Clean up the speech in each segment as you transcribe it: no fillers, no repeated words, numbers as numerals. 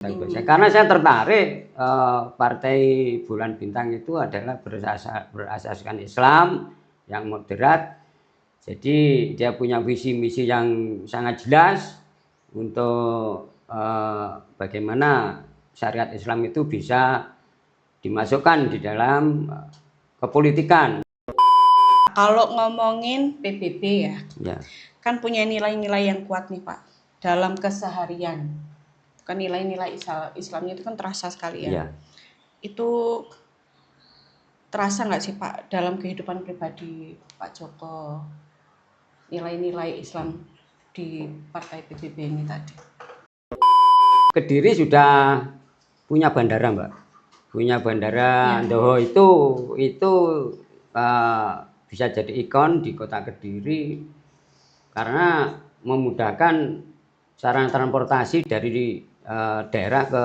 Karena saya tertarik Partai Bulan Bintang itu adalah berasaskan Islam yang moderat. Jadi dia punya visi misi yang sangat jelas untuk bagaimana syariat Islam itu bisa dimasukkan di dalam kepolitikan. Kalau ngomongin PBB ya, kan punya nilai-nilai yang kuat nih Pak dalam keseharian. Kan nilai-nilai Islamnya itu kan terasa sekali ya. Itu terasa nggak sih Pak dalam kehidupan pribadi Pak Joko nilai-nilai Islam di Partai PBB ini tadi? Kediri sudah punya bandara Mbak, punya bandara Andoho itu bisa jadi ikon di kota Kediri karena memudahkan sarana transportasi dari daerah ke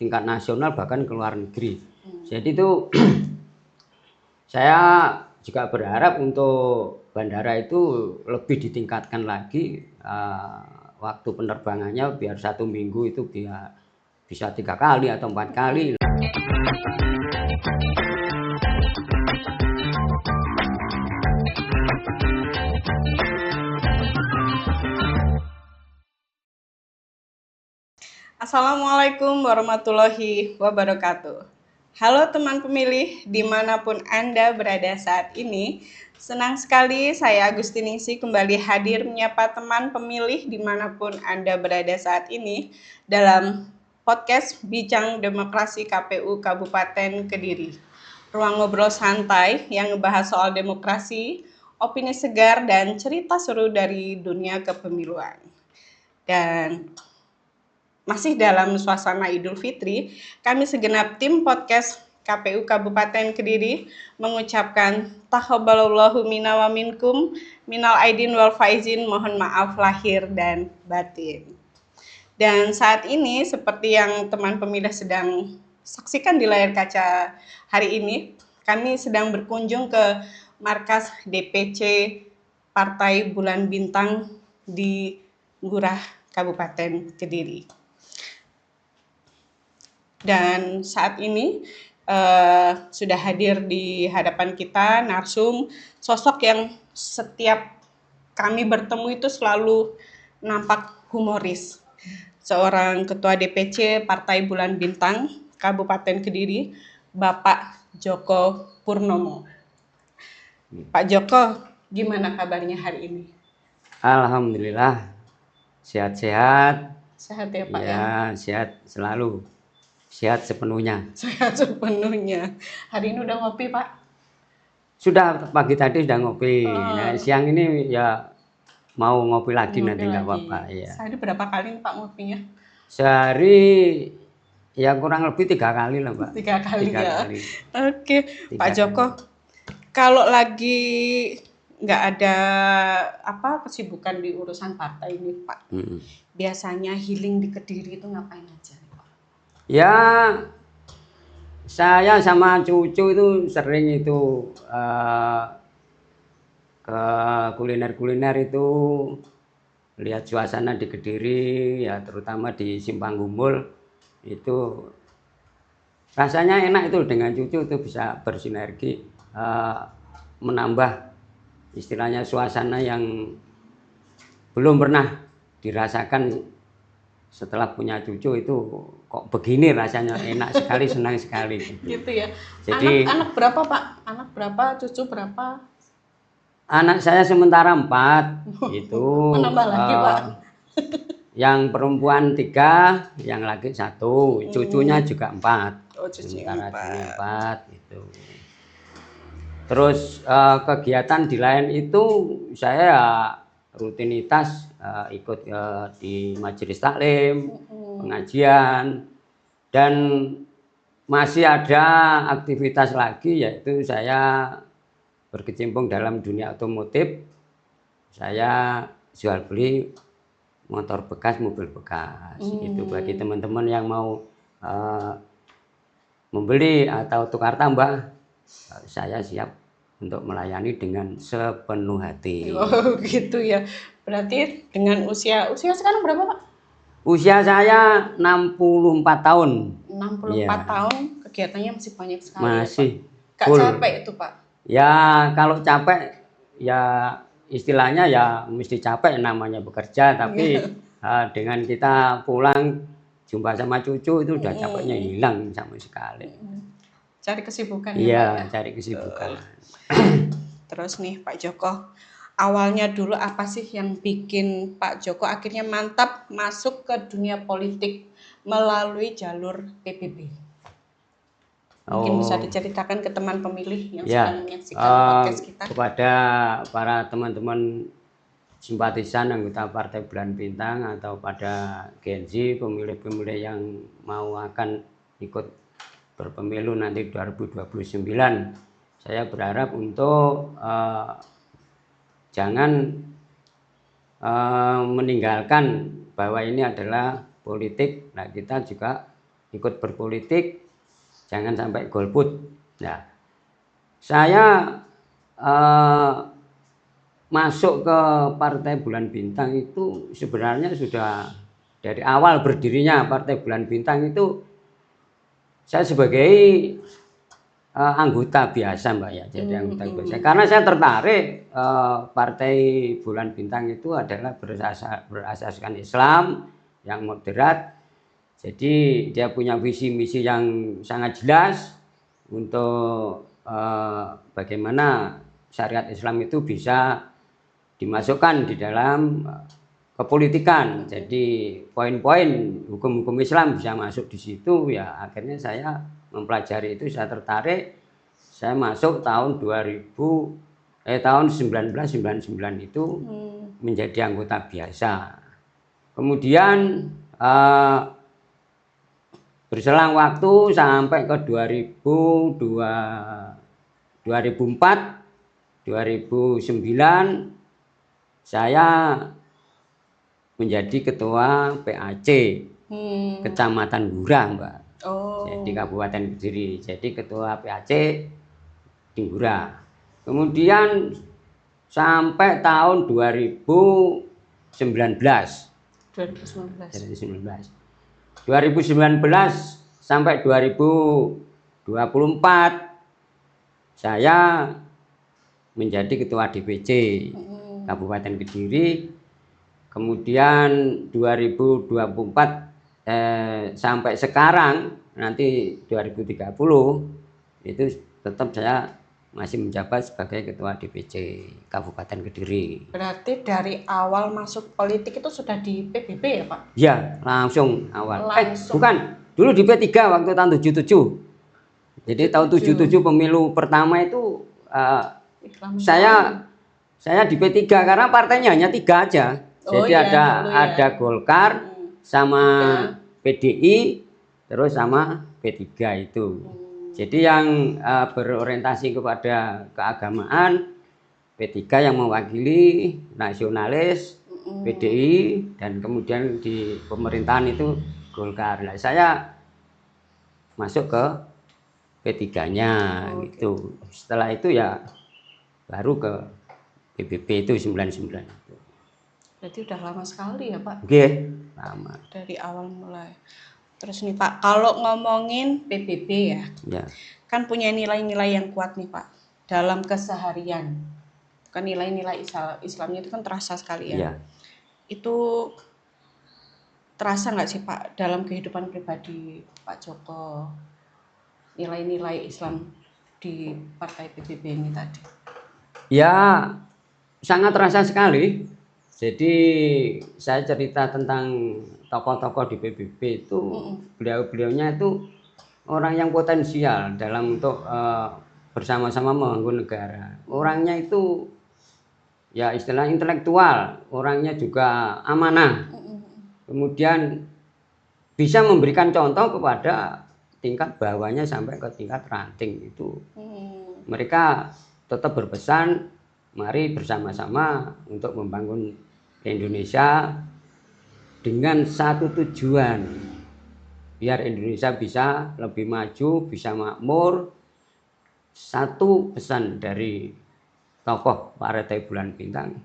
tingkat nasional bahkan ke luar negeri. Jadi itu saya juga berharap untuk bandara itu lebih ditingkatkan lagi waktu penerbangannya biar 1 minggu itu bisa 3 kali atau 4 kali. Assalamualaikum warahmatullahi wabarakatuh. Halo teman pemilih dimanapun Anda berada saat ini. Senang sekali saya Agustiningsih kembali hadir menyapa teman pemilih dimanapun Anda berada saat ini dalam podcast Bincang Demokrasi KPU Kabupaten Kediri. Ruang ngobrol santai yang ngebahas soal demokrasi, opini segar, dan cerita seru dari dunia kepemiluan. Dan masih dalam suasana Idul Fitri, kami segenap tim podcast KPU Kabupaten Kediri mengucapkan taqabbalallahu minna wa minkum minal aidin wal faizin, mohon maaf lahir dan batin. Dan saat ini seperti yang teman pemilih sedang saksikan di layar kaca hari ini, kami sedang berkunjung ke markas DPC Partai Bulan Bintang di Ngurah Kabupaten Kediri. Dan saat ini sudah hadir di hadapan kita narsum sosok yang setiap kami bertemu itu selalu nampak humoris. Seorang ketua DPC Partai Bulan Bintang Kabupaten Kediri, Bapak Joko Purnomo. Pak Joko, gimana kabarnya hari ini? Alhamdulillah sehat-sehat. Sehat ya Pak ya? Sehat selalu. Sehat sepenuhnya. Sehat sepenuhnya. Hari ini udah ngopi Pak? Sudah, pagi tadi sudah ngopi. Nah, siang ini ya mau ngopi lagi nanti nggak apa-apa. Ya. Sehari berapa kali Pak ngopinya? Sehari ya kurang lebih 3 kali lah Mbak. 3 kali 3 ya. kali. Oke, Pak Joko. Kalau lagi nggak ada kesibukan di urusan partai ini Pak, biasanya healing di Kediri itu ngapain aja nih Pak? Ya, saya sama cucu itu sering itu ke kuliner-kuliner itu, lihat suasana di Kediri ya, terutama di Simpang Gumul itu rasanya enak itu, dengan cucu itu bisa bersinergi menambah istilahnya suasana yang belum pernah dirasakan. Setelah punya cucu itu kok begini rasanya, enak sekali, senang sekali. Gitu ya. Jadi anak berapa Pak? Anak berapa? Cucu berapa? Anak saya sementara 4 itu. Menambah lagi Pak. Yang perempuan 3, yang laki 1, cucunya juga 4. Oh, cucunya sementara 4 itu. Terus kegiatan di lain itu saya rutinitas ikut di majelis taklim, pengajian, dan masih ada aktivitas lagi, yaitu saya berkecimpung dalam dunia otomotif. Saya jual beli motor bekas, mobil bekas. Itu bagi teman-teman yang mau membeli atau tukar tambah, saya siap untuk melayani dengan sepenuh hati. Oh gitu ya. Berarti dengan usia sekarang berapa Pak? Usia saya 64 tahun. 64 Iya. tahun, kegiatannya masih banyak sekali ya, Pak. Masih Gak full. capek itu, Pak? Ya kalau capek ya istilahnya ya mesti capek namanya bekerja, tapi dengan kita pulang jumpa sama cucu itu udah capeknya hilang sama sekali. Cari kesibukan ya, Pak Iya, ya. cari kesibukan. Terus nih Pak Joko, awalnya dulu apa sih yang bikin Pak Joko akhirnya mantap masuk ke dunia politik melalui jalur PBB? Mungkin bisa Oh, diceritakan ke teman pemilih yang ya. sedang menyaksikan podcast kita. Kepada para teman-teman simpatisan anggota Partai Bulan Bintang atau pada Gen Z, pemilih-pemilih yang mau akan ikut berpemilu nanti 2029, saya berharap untuk jangan meninggalkan bahwa ini adalah politik. Nah, kita juga ikut berpolitik, jangan sampai golput. Nah, saya masuk ke Partai Bulan Bintang itu sebenarnya sudah dari awal berdirinya Partai Bulan Bintang itu saya sebagai anggota biasa, Mbak ya, jadi anggota biasa. Karena saya tertarik Partai Bulan Bintang itu adalah berasaskan Islam yang moderat. Jadi dia punya visi misi yang sangat jelas untuk bagaimana syariat Islam itu bisa dimasukkan di dalam kepolitikan. Jadi poin-poin hukum-hukum Islam bisa masuk di situ ya. Akhirnya saya mempelajari itu, saya tertarik. Saya masuk tahun 1999 itu menjadi anggota biasa. Kemudian berselang waktu sampai ke 2004, 2009 saya menjadi ketua PAC Kecamatan Ngurah, Mbak. Jadi Kabupaten Kediri. Jadi ketua PAC di Ngurah. Kemudian sampai tahun 2019. 2019 sampai 2024 saya menjadi ketua DPC Kabupaten Kediri. Kemudian 2024 sampai sekarang nanti 2030 itu tetap saya masih menjabat sebagai ketua DPC Kabupaten Kediri. Berarti dari awal masuk politik itu sudah di PBB ya, Pak? Ya, langsung awal. Bukan, dulu di P3 waktu tahun 77. Jadi tahun 77 pemilu pertama itu saya di P3 karena partainya hanya 3 aja. Jadi ada Golkar sama PDI terus sama P3 itu. Jadi yang berorientasi kepada keagamaan P3 yang mewakili nasionalis, PDI, dan kemudian di pemerintahan itu Golkar. Nah, saya masuk ke P3-nya gitu. Setelah itu ya baru ke PBB itu 99. Berarti udah lama sekali ya, Pak? Oke, lama. Dari awal mulai. Terus nih Pak, kalau ngomongin PBB ya, kan punya nilai-nilai yang kuat nih Pak dalam keseharian. Kan nilai-nilai Islamnya itu kan terasa sekali ya. Itu terasa nggak sih Pak dalam kehidupan pribadi Pak Joko, nilai-nilai Islam di Partai PBB ini tadi? Ya, sangat terasa sekali. Jadi saya cerita tentang tokoh-tokoh di PBB itu, beliau-beliaunya itu orang yang potensial dalam untuk bersama-sama membangun negara. Orangnya itu ya istilah intelektual, orangnya juga amanah. Kemudian bisa memberikan contoh kepada tingkat bawahnya sampai ke tingkat ranting itu. Mereka tetap berpesan, mari bersama-sama untuk membangun Indonesia dengan satu tujuan, biar Indonesia bisa lebih maju, bisa makmur. Satu pesan dari tokoh Partai Bulan Bintang,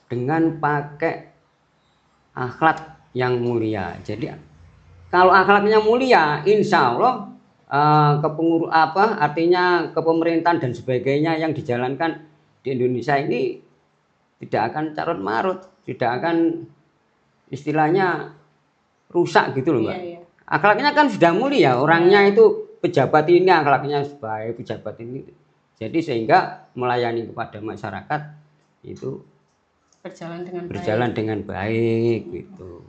dengan pakai akhlak yang mulia. Jadi kalau akhlaknya mulia, insya Allah artinya kepemerintahan dan sebagainya yang dijalankan di Indonesia ini tidak akan carut marut, tidak akan istilahnya rusak gitu loh Mbak. Iya, iya. Akhlaknya kan sudah mulia, orangnya itu pejabat ini akhlaknya baik, pejabat ini. Jadi sehingga melayani kepada masyarakat itu berjalan dengan baik gitu.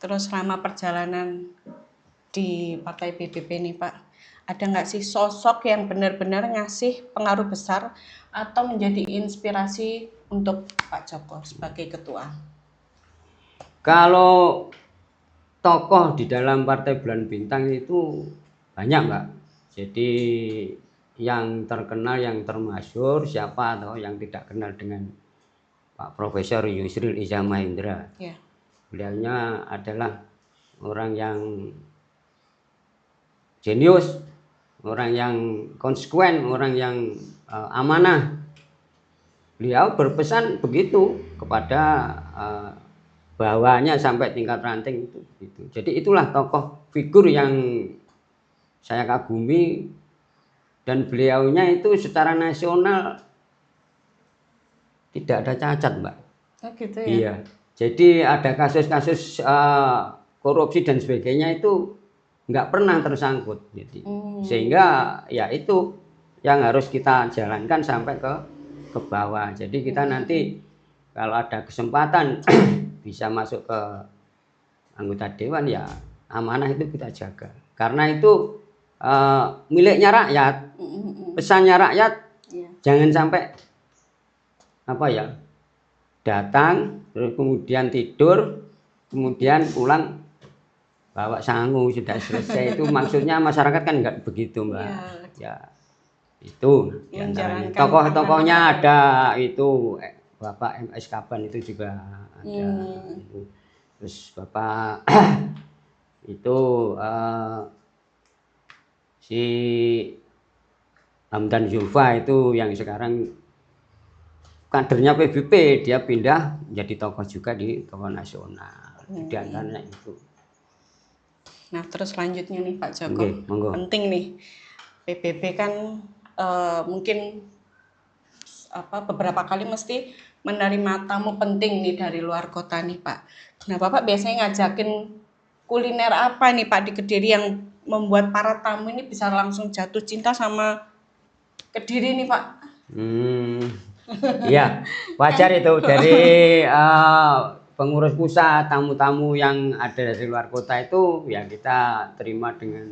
Terus selama perjalanan di Partai PBB nih Pak, ada nggak sih sosok yang benar-benar ngasih pengaruh besar atau menjadi inspirasi untuk Pak Joko sebagai ketua? Kalau tokoh di dalam Partai Bulan Bintang itu banyak Mbak. Jadi yang terkenal, yang termasyhur siapa atau yang tidak kenal dengan Pak Profesor Yusril Iza Mahendra. Ya. Beliaunya adalah orang yang jenius, orang yang konsekuen, orang yang amanah. Beliau berpesan begitu kepada bawahnya sampai tingkat ranting itu. Gitu. Jadi itulah tokoh figur yang saya kagumi dan beliaunya itu secara nasional tidak ada cacat Mbak. Oh gitu ya? Iya. Jadi ada kasus-kasus korupsi dan sebagainya itu nggak pernah tersangkut. Jadi sehingga ya itu yang harus kita jalankan sampai ke bawah. Jadi kita nanti kalau ada kesempatan bisa masuk ke anggota dewan ya amanah itu kita jaga. Karena itu miliknya rakyat, pesannya rakyat, jangan sampai apa ya datang terus kemudian tidur kemudian pulang bawa sangu sudah selesai. Itu maksudnya masyarakat kan nggak begitu Mbak. Ya itu tokoh-tokohnya ada itu Bapak MS Kaban itu juga ada itu. Terus Bapak itu si Hamdan Zulfa itu yang sekarang kadernya PBB, dia pindah menjadi tokoh juga di tokoh nasional. Di antaranya itu. Nah terus selanjutnya nih Pak Joko, penting nih PBB kan mungkin beberapa kali mesti menerima tamu penting nih dari luar kota nih Pak. Nah Bapak biasanya ngajakin kuliner apa nih Pak di Kediri yang membuat para tamu ini bisa langsung jatuh cinta sama Kediri nih Pak? Iya wajar itu dari pengurus pusat, tamu-tamu yang ada dari luar kota itu ya kita terima dengan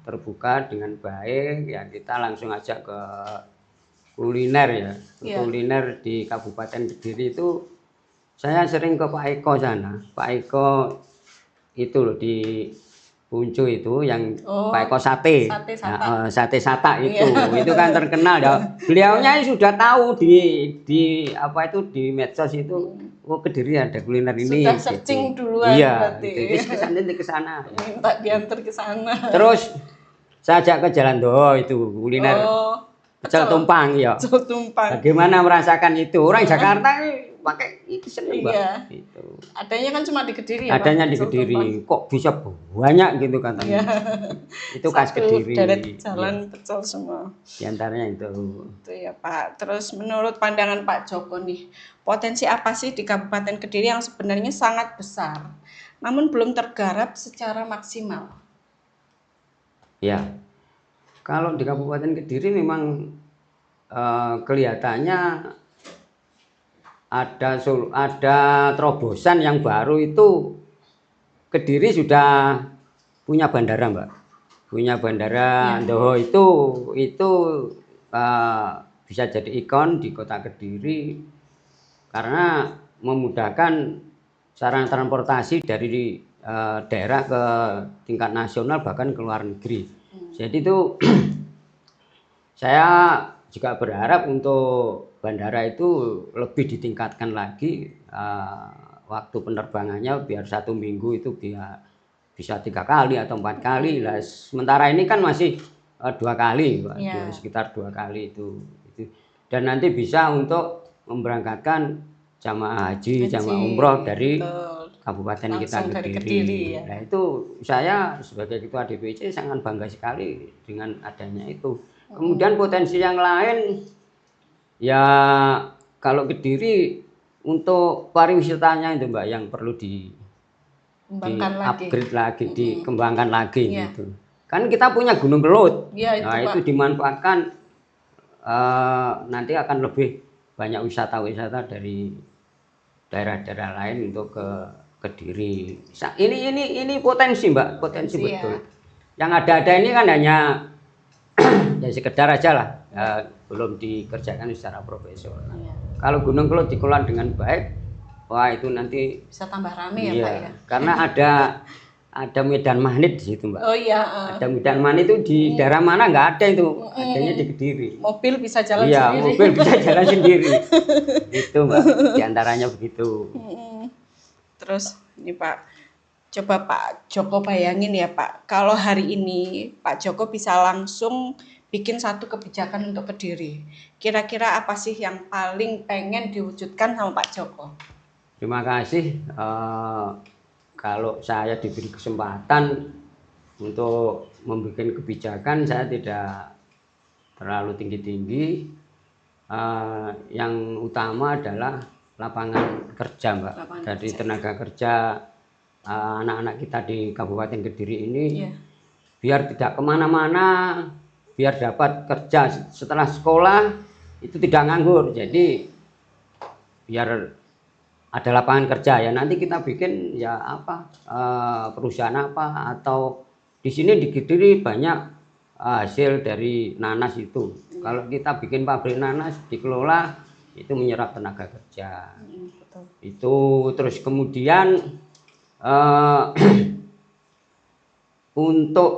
terbuka, dengan baik, ya kita langsung ajak ke kuliner ya. Kuliner di Kabupaten Kediri itu saya sering ke Pak Eko sana. Pak Eko itu loh di Puncu itu yang Pak Eko Sate. Sate Sata itu. Itu kan terkenal ya. Beliaunya sudah tahu di apa itu di medsos itu Kediri ada kuliner ini. Sudah searching duluan berarti. Iya, ke sana. Minta diantar ke sana. Terus saya ajak ke Jalan Doho itu kuliner pecel tumpang ya. Pecel tumpang. Bagaimana merasakan itu? Orang Jakarta pakai itu seneng Mbak. Itu. Adanya kan cuma di Kediri ya. Adanya di Kediri. Kok bisa banyak gitu katanya. Itu khas Kediri. Deret jalan pecel semua. Di antaranya itu. Itu ya Pak. Terus menurut pandangan Pak Joko nih, potensi apa sih di Kabupaten Kediri yang sebenarnya sangat besar, namun belum tergarap secara maksimal? Ya, kalau di Kabupaten Kediri memang kelihatannya ada terobosan yang baru itu. Kediri sudah punya bandara Mbak, punya bandara Doho itu bisa jadi ikon di kota Kediri karena memudahkan sarana transportasi dari daerah ke tingkat nasional bahkan ke luar negeri. Jadi itu saya juga berharap untuk bandara itu lebih ditingkatkan lagi waktu penerbangannya biar 1 minggu itu bisa 3 kali atau 4 kali lah. Sementara ini kan masih 2 kali Pak. Sekitar 2 kali itu. Dan nanti bisa untuk memberangkatkan jamaah haji, jamaah umroh dari kabupaten kita Langsung dari Kediri. Kediri, ya. Nah itu saya sebagai ketua DPC sangat bangga sekali dengan adanya itu. Kemudian potensi yang lain ya kalau Kediri untuk pariwisatanya itu Mbak yang perlu Kembangkan lagi. upgrade lagi, dikembangkan lagi Iya. gitu. Kan kita punya Gunung Kelut. Iya, itu, Nah, Pak. itu dimanfaatkan nanti akan lebih banyak wisata-wisata dari daerah-daerah lain untuk ke Kediri. Ini potensi Mbak, potensi Potensi, betul. ya. Yang ada ini kan hanya ya sekedar aja lah, belum dikerjakan secara profesional. Iya. Kalau Gunung Kelut dikelola dengan baik, wah itu nanti Bisa tambah rame ya iya, Pak ya. karena ada medan magnet di situ Mbak. Oh iya, Ada medan magnet itu di daerah mana nggak ada itu, adanya di Kediri. mobil bisa jalan Iya, sendiri. mobil bisa jalan sendiri. Itu Mbak, diantaranya begitu. Terus ini Pak, coba Pak Joko bayangin ya Pak, kalau hari ini Pak Joko bisa langsung bikin satu kebijakan untuk Kediri. Kira-kira apa sih yang paling pengen diwujudkan sama Pak Joko? Terima kasih. Kalau saya diberi kesempatan untuk membuat kebijakan, saya tidak terlalu tinggi-tinggi. Yang utama adalah lapangan kerja, Mbak. Lapangan Dari kerja. tenaga kerja anak-anak kita di Kabupaten Kediri ini, Iya. biar tidak kemana-mana, biar dapat kerja setelah sekolah itu tidak nganggur. Jadi biar ada lapangan kerja ya, nanti kita bikin ya apa perusahaan apa, atau di sini di Kediri banyak hasil dari nanas itu. Kalau kita bikin pabrik nanas dikelola itu menyerap tenaga kerja. Betul. Itu terus kemudian untuk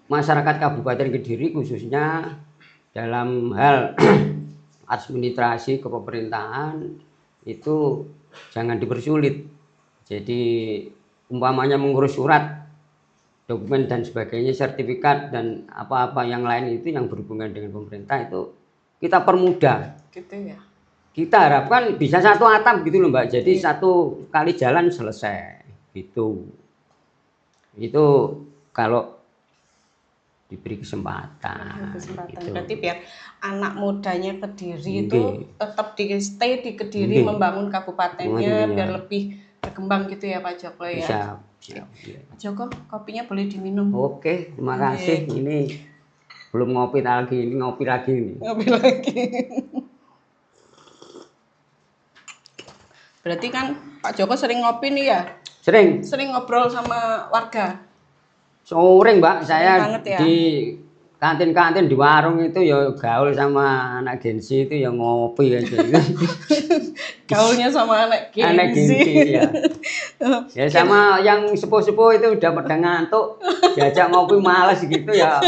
masyarakat Kabupaten Kediri khususnya dalam hal administrasi kepemerintahan itu jangan dipersulit. Jadi umpamanya mengurus surat, dokumen dan sebagainya, sertifikat dan apa-apa yang lain itu yang berhubungan dengan pemerintah itu kita permudah. Gitu ya. Kita harapkan bisa satu atap gitu loh Mbak. Jadi satu kali jalan selesai gitu. Itu kalau diberi kesempatan. Gitu. Berarti biar anak mudanya Kediri Nggih. itu tetap stay di Kediri, Nggih. membangun kabupatennya Iya. biar lebih berkembang gitu ya Pak Joko ya. Siap, siap. Iya. Pak Joko, kopinya boleh diminum. Oke, terima kasih. Ini belum ngopi lagi, ini ngopi lagi ini. Ngopi lagi. Berarti kan Pak Joko sering ngopi nih ya? Sering, Sering ngobrol sama warga. sore Mbak, saya banget ya. di kantin-kantin di warung itu ya gaul sama anak Gensi itu ya ngopi aja. Gaulnya sama anak Anak Genzi. Gensi ya. Ya sama yang sepuh-sepuh itu udah pada ngantuk, diajak ngopi malas gitu ya.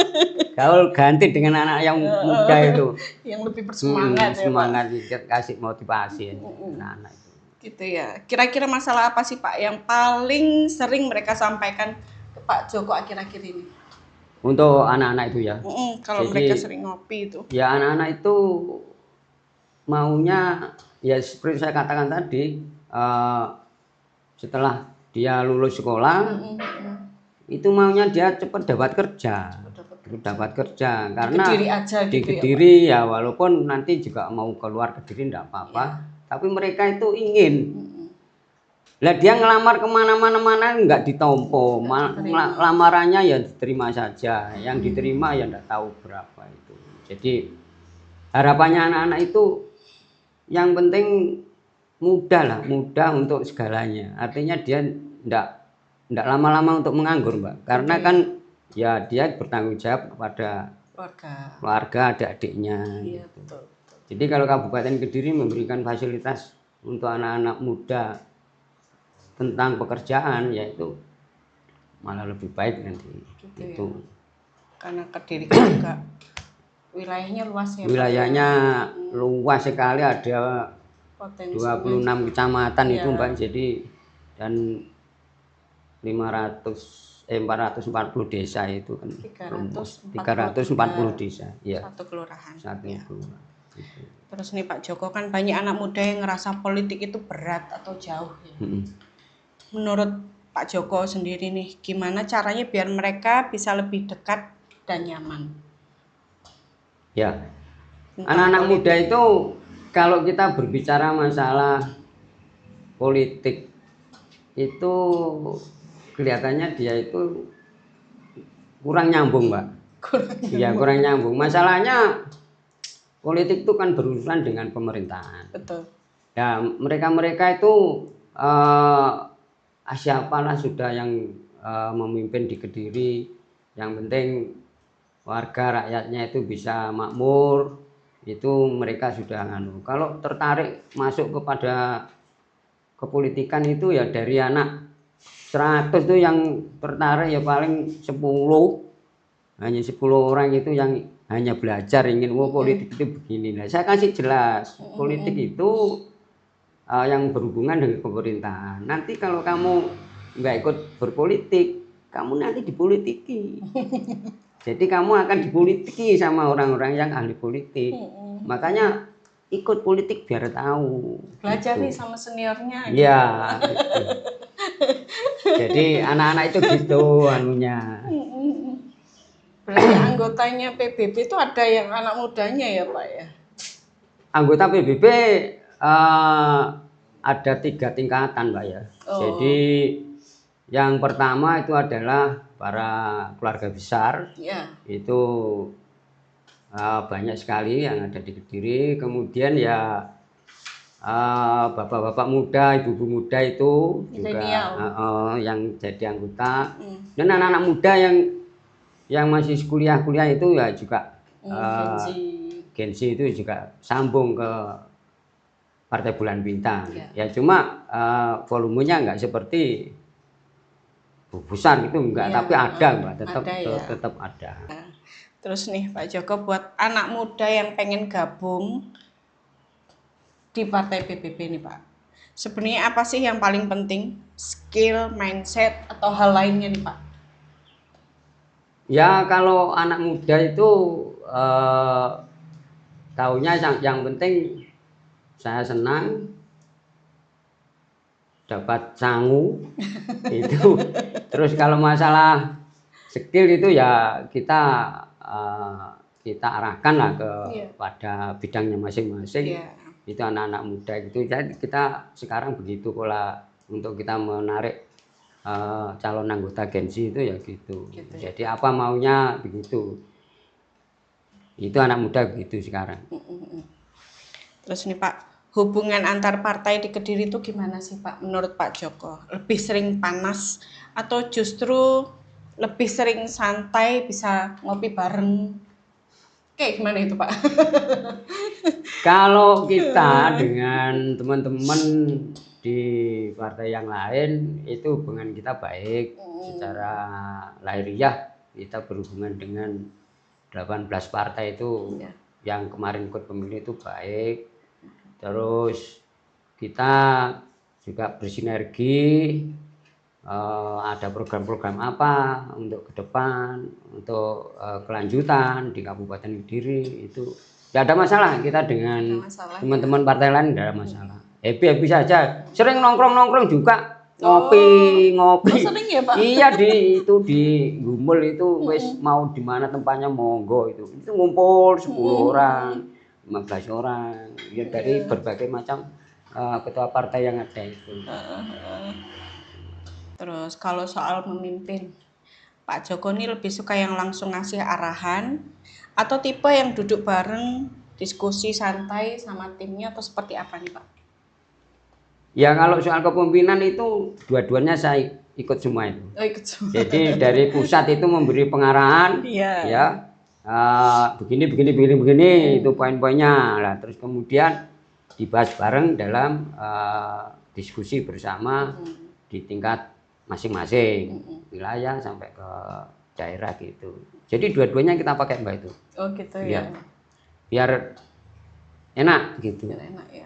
Gaul ganti dengan anak yang muda itu. Yang lebih bersemangat ya Pak. Semangat kasih motivasi anak-anak itu. Gitu ya. Kira-kira masalah apa sih Pak yang paling sering mereka sampaikan ke Pak Joko akhir-akhir ini? Untuk anak-anak itu ya. Kalau Jadi, mereka sering ngopi itu. Ya anak-anak itu maunya ya seperti saya katakan tadi, setelah dia lulus sekolah itu maunya dia cepat dapat kerja. Dapat kerja karena Kediri aja di gitu Kediri ya, walaupun nanti juga mau keluar Kediri enggak apa-apa, tapi mereka itu ingin. Lah dia ngelamar kemana-mana nggak ditompo, lamarannya ya diterima saja, yang diterima ya nggak tahu berapa itu. Jadi harapannya anak-anak itu yang penting mudah lah, mudah untuk segalanya. Artinya dia nggak lama-lama untuk menganggur Mbak, karena kan ya dia bertanggung jawab kepada keluarga, adik-adiknya. Iya, Gitu. betul. Jadi kalau Kabupaten Kediri memberikan fasilitas untuk anak-anak muda tentang pekerjaan, yaitu malah lebih baik nanti. Gitu ya. Karena Kediri kan juga wilayahnya luas ya. Wilayahnya luas sekali, ada Potensi 26 kecamatan itu Iya. Mbak, jadi dan 440 desa itu kan. 340 desa, ya. Satu kelurahan. Satu Ya. kelurahan. Gitu. Terus nih Pak Joko, kan banyak anak muda yang ngerasa politik itu berat atau jauh ya. menurut Pak Joko sendiri nih, gimana caranya biar mereka bisa lebih dekat dan nyaman Ya, tentang anak-anak muda politik? itu kalau kita berbicara masalah politik itu kelihatannya dia itu kurang nyambung, Mbak. Kurang Iya, nyambung. kurang nyambung. Masalahnya politik itu kan berurusan dengan pemerintahan. Betul. Ya, mereka-mereka itu siapalah sudah yang memimpin di Kediri. Yang penting warga rakyatnya itu bisa makmur, itu mereka sudah nganu. Kalau tertarik masuk kepada kepolitikan itu ya dari anak 100 tuh yang tertarik ya paling 10, hanya 10 orang itu yang hanya belajar ingin politik itu begini. Nah, saya kasih jelas politik itu yang berhubungan dengan pemerintahan. Nanti kalau kamu nggak ikut berpolitik, kamu nanti dipolitiki. Jadi kamu akan dipolitiki sama orang-orang yang ahli politik. Makanya ikut politik biar tahu. Belajar gitu. nih sama seniornya. Iya. Gitu. Jadi anak-anak itu gitu anunya. Berarti anggotanya PBB itu ada yang anak mudanya ya Pak ya? Anggota PBB ada 3 tingkatan, Mbak ya. Oh. Jadi yang pertama itu adalah para keluarga besar. Ya. Itu banyak sekali yang ada di Kediri. Kemudian ya bapak-bapak muda, ibu-ibu muda itu juga yang jadi anggota. Dan anak-anak muda yang masih kuliah-kuliah itu ya juga Gen Z itu juga sambung ke Partai Bulan Bintang. Ya cuma volumenya nggak seperti besar gitu enggak, tapi ada, Mbak, tetap ada. Terus nih Pak Joko, buat anak muda yang pengen gabung di Partai PBB nih Pak, sebenarnya apa sih yang paling penting? Skill, mindset, atau hal lainnya nih Pak? Ya kalau anak muda itu taunya yang penting saya senang dapat sangu itu. Terus kalau masalah skill itu ya kita arahkan lah kepada bidangnya masing-masing. Itu anak-anak muda itu. Jadi kita sekarang begitu pola untuk kita menarik calon anggota Gen Z itu ya gitu. Jadi apa maunya begitu. Itu anak muda begitu sekarang. Terus nih Pak, hubungan antar partai di Kediri itu gimana sih Pak menurut Pak Joko? Lebih sering panas atau justru lebih sering santai, bisa ngopi bareng? Kayak gimana itu Pak? Kalau kita dengan teman-teman di partai yang lain itu hubungan kita baik. Secara lahiriah kita berhubungan dengan 18 partai itu yang kemarin ikut pemilu itu baik. Terus kita juga bersinergi, ada program-program apa untuk ke depan, untuk kelanjutan di Kabupaten Kediri itu tidak ada masalah. Kita dengan teman-teman partai lain tidak ada masalah, happy saja. Sering nongkrong juga, ngopi. Sering ya Pak? Iya, di Gumul itu wis mau di mana tempatnya monggo itu ngumpul 10 orang, 15 orang ya dari berbagai macam ketua partai yang ada itu. Terus kalau soal memimpin, Pak Joko ini lebih suka yang langsung ngasih arahan atau tipe yang duduk bareng, diskusi santai sama timnya, atau seperti apa nih Pak? Ya kalau soal kepemimpinan itu dua-duanya saya ikut semua itu. Ikut semua. Jadi dari pusat itu memberi pengarahan, ya begini itu poin-poinnya lah. Terus kemudian dibahas bareng dalam diskusi bersama di tingkat masing-masing wilayah sampai ke daerah gitu. Jadi dua-duanya kita pakai Mbak itu. Oh gitu ya. Biar enak gitu. Biar enak ya.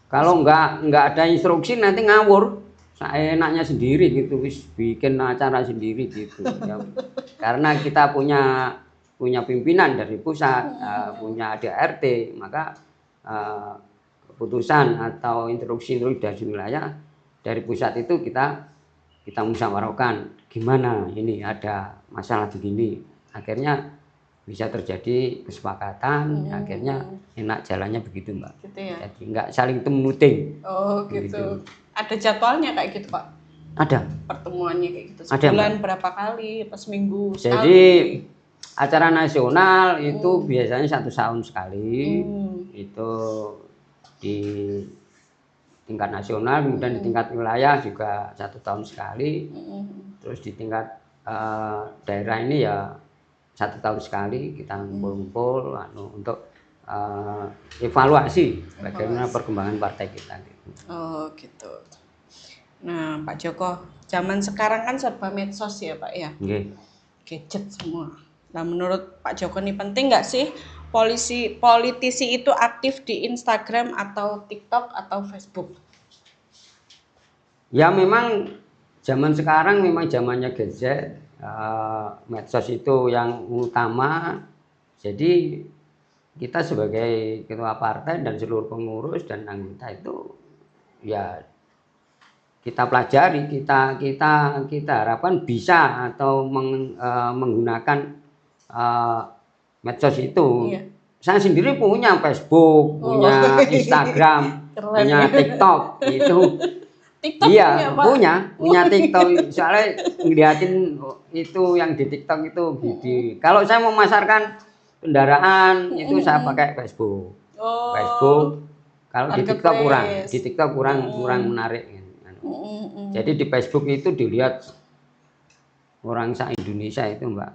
Kalau nggak ada instruksi nanti ngawur, saya enaknya sendiri gitu, wis bikin acara sendiri gitu. Ya. Karena kita punya pimpinan dari pusat, punya ADART, maka keputusan atau instruksi dari wilayah dari pusat itu kita musyawarahkan gimana ini ada masalah begini, akhirnya bisa terjadi kesepakatan, akhirnya enak jalannya begitu Mbak. Gitu ya. Jadi nggak saling menuding. Oh gitu. Ada jadwalnya kayak gitu Pak? Ada. Pertemuannya kayak gitu. Ada, Sebulan Mbak. berapa kali? Pas minggu Jadi sekali? acara nasional itu biasanya 1 tahun sekali. Itu di tingkat nasional, kemudian di tingkat wilayah juga 1 tahun sekali. Terus di tingkat daerah ini ya 1 tahun sekali kita ngumpul-ngumpul untuk evaluasi bagaimana perkembangan partai kita gitu. Oh gitu. Nah Pak Joko, zaman sekarang kan serba medsos ya Pak ya, Nggih. gadget semua. Nah menurut Pak Joko nih penting nggak sih politisi itu aktif di Instagram atau TikTok atau Facebook? Ya memang zaman sekarang memang zamannya gadget, medsos itu yang utama. Jadi kita sebagai ketua partai dan seluruh pengurus dan anggota itu ya kita pelajari, kita harapkan bisa atau menggunakan medsos itu. Iya. Saya sendiri punya Facebook, punya Instagram, Keren punya ya. TikTok itu. TikTok Iya, punya Pak? punya TikTok. Soalnya ngeliatin itu yang di TikTok itu gitu. Kalau saya memasarkan kendaraan itu saya pakai Facebook. Oh. Facebook. Kalau di TikTok kurang, Marketplace. di TikTok kurang menarik. Jadi di Facebook itu dilihat orang se-Indonesia itu Mbak.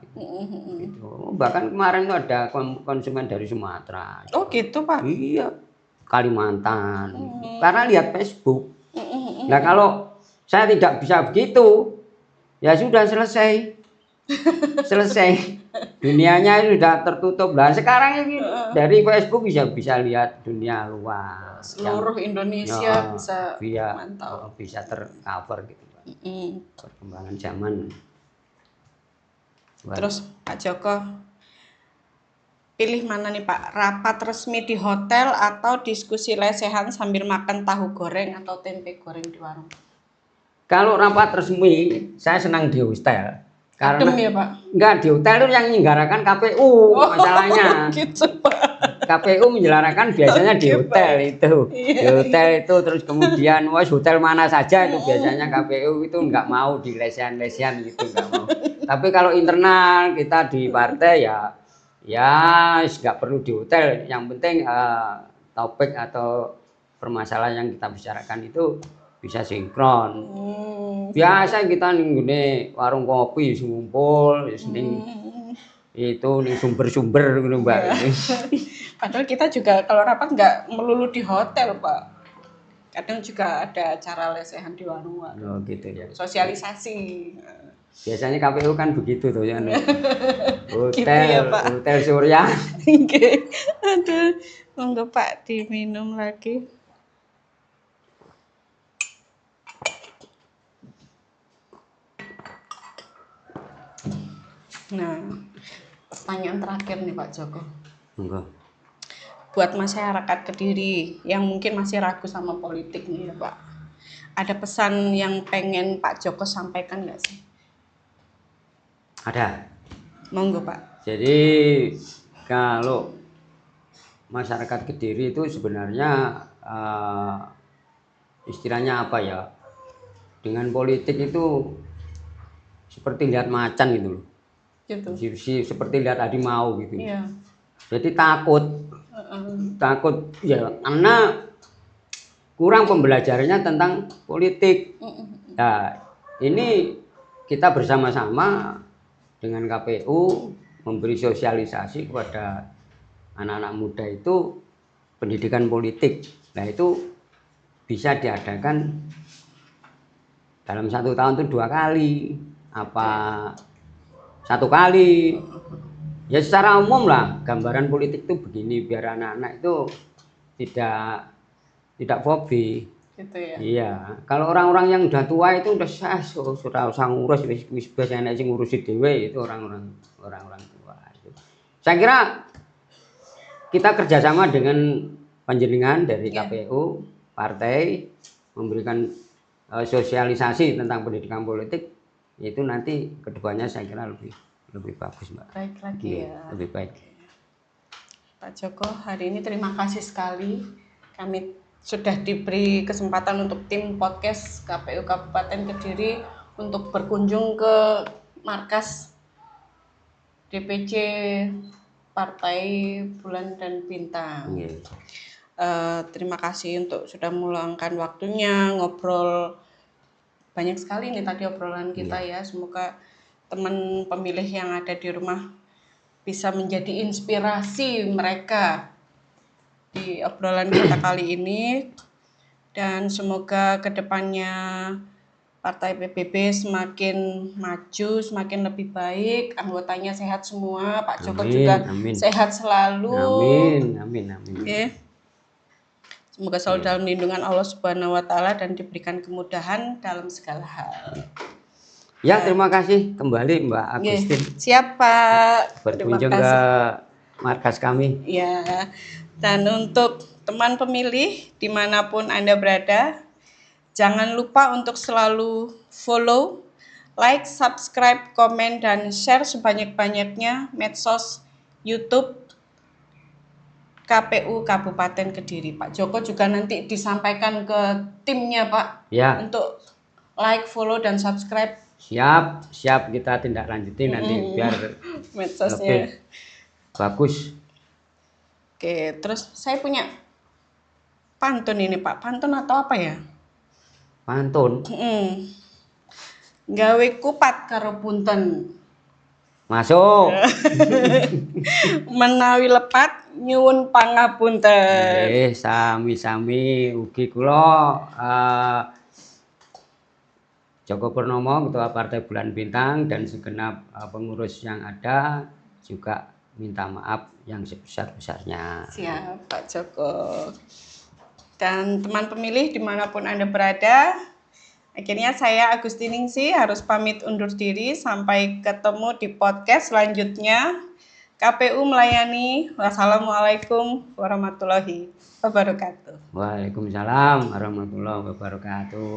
Gitu. Bahkan kemarin itu ada konsumen dari Sumatera. Oh gitu Pak? Iya, Kalimantan. Karena lihat Facebook. Nah kalau saya tidak bisa begitu, ya sudah selesai. Selesai. Dunianya sudah tertutup. Nah sekarang ini dari Facebook bisa lihat dunia luar. Seluruh Indonesia bisa mantau. Bisa tercover gitu Pak. Perkembangan zaman. Terus Pak Joko, pilih mana nih Pak? Rapat resmi di hotel atau diskusi lesehan sambil makan tahu goreng atau tempe goreng di warung? Kalau rapat resmi, saya senang di hotel. Karena Adem ya Pak? enggak, di hotel itu yang menyelenggarakan KPU masalahnya. Gitu Pak. KPU menyelenggarakan biasanya di hotel itu. Di hotel itu terus kemudian hotel mana saja itu biasanya KPU itu enggak mau di lesehan-lesehan gitu, enggak mau. Tapi kalau internal kita di partai ya enggak perlu di hotel. Yang penting topik atau permasalahan yang kita bicarakan itu bisa sinkron. Biasa kita nih warung kopi ngumpul itu nih sumber-sumber gitu Mbak. Padahal kita juga kalau rapat nggak melulu di hotel Pak. Kadang juga ada acara lesehan di warung-warung. Oh gitu ya. Sosialisasi. Biasanya KPU kan begitu tuh ya. Hotel, Gitu ya, Pak. Hotel Surya. Oke. Aduh, monggo Pak diminum lagi. Nah, pertanyaan terakhir nih Pak Joko. Enggak. Buat masyarakat Kediri yang mungkin masih ragu sama politik nih ya Pak. Ada pesan yang pengen Pak Joko sampaikan nggak sih? Ada. Monggo Pak. Jadi kalau masyarakat Kediri itu sebenarnya istilahnya apa ya? Dengan politik itu seperti lihat macan gitu loh. Gitu. Seperti lihat harimau gitu. Iya. Jadi takut ya karena kurang pembelajarannya tentang politik. Nah, ini kita bersama-sama dengan KPU memberi sosialisasi kepada anak-anak muda itu pendidikan politik. Nah itu bisa diadakan dalam 1 tahun itu 2 kali, apa 1 kali. Ya secara umum lah gambaran politik itu begini biar anak-anak itu tidak fobi. Gitu ya. Iya, kalau orang-orang yang udah tua itu udah sudah usah ngurus wis biasanya sing ngurusi dhewe itu orang-orang tua itu. Saya kira kita kerjasama dengan panjenengan dari KPU partai memberikan sosialisasi tentang pendidikan politik itu nanti kedepannya saya kira lebih bagus, Mbak. Baik lagi ya. Lebih baik. Pak Joko, hari ini terima kasih sekali. Kami sudah diberi kesempatan untuk tim podcast KPU Kabupaten Kediri untuk berkunjung ke markas DPC Partai Bulan dan Bintang. Terima kasih untuk sudah meluangkan waktunya, ngobrol banyak sekali nih tadi obrolan kita ya. Semoga teman pemilih yang ada di rumah bisa menjadi inspirasi mereka di obrolan kita kali ini, dan semoga kedepannya Partai PBB semakin maju, semakin lebih baik, anggotanya sehat semua, Pak Joko juga sehat selalu. Amin. Okay. Semoga selalu dalam lindungan Allah Subhanahu wa Ta'ala dan diberikan kemudahan dalam segala hal. Ya, terima kasih kembali Mbak Agustin. Siap Pak. Berkunjung ke markas kami. Ya, dan untuk teman pemilih dimanapun Anda berada, jangan lupa untuk selalu follow, like, subscribe, komen, dan share sebanyak-banyaknya medsos YouTube KPU Kabupaten Kediri. Pak Joko juga nanti disampaikan ke timnya Pak, untuk like, follow, dan subscribe. Siap kita tindak lanjuti nanti biar medsosnya lebih bagus. Oke, terus saya punya pantun ini Pak. Pantun atau apa ya? Pantun. Gawe kupat karo punten. Masuk. Menawi lepat nyuwun pangapunten. Sami-sami ugi kula Joko Purnomo, Ketua Partai Bulan Bintang, dan segenap pengurus yang ada juga minta maaf yang sebesar-besarnya. Siap Pak Joko. Dan teman pemilih dimanapun Anda berada, akhirnya saya Agustiningsih harus pamit undur diri. Sampai ketemu di podcast selanjutnya. KPU melayani. Wassalamualaikum warahmatullahi wabarakatuh. Waalaikumsalam warahmatullahi wabarakatuh.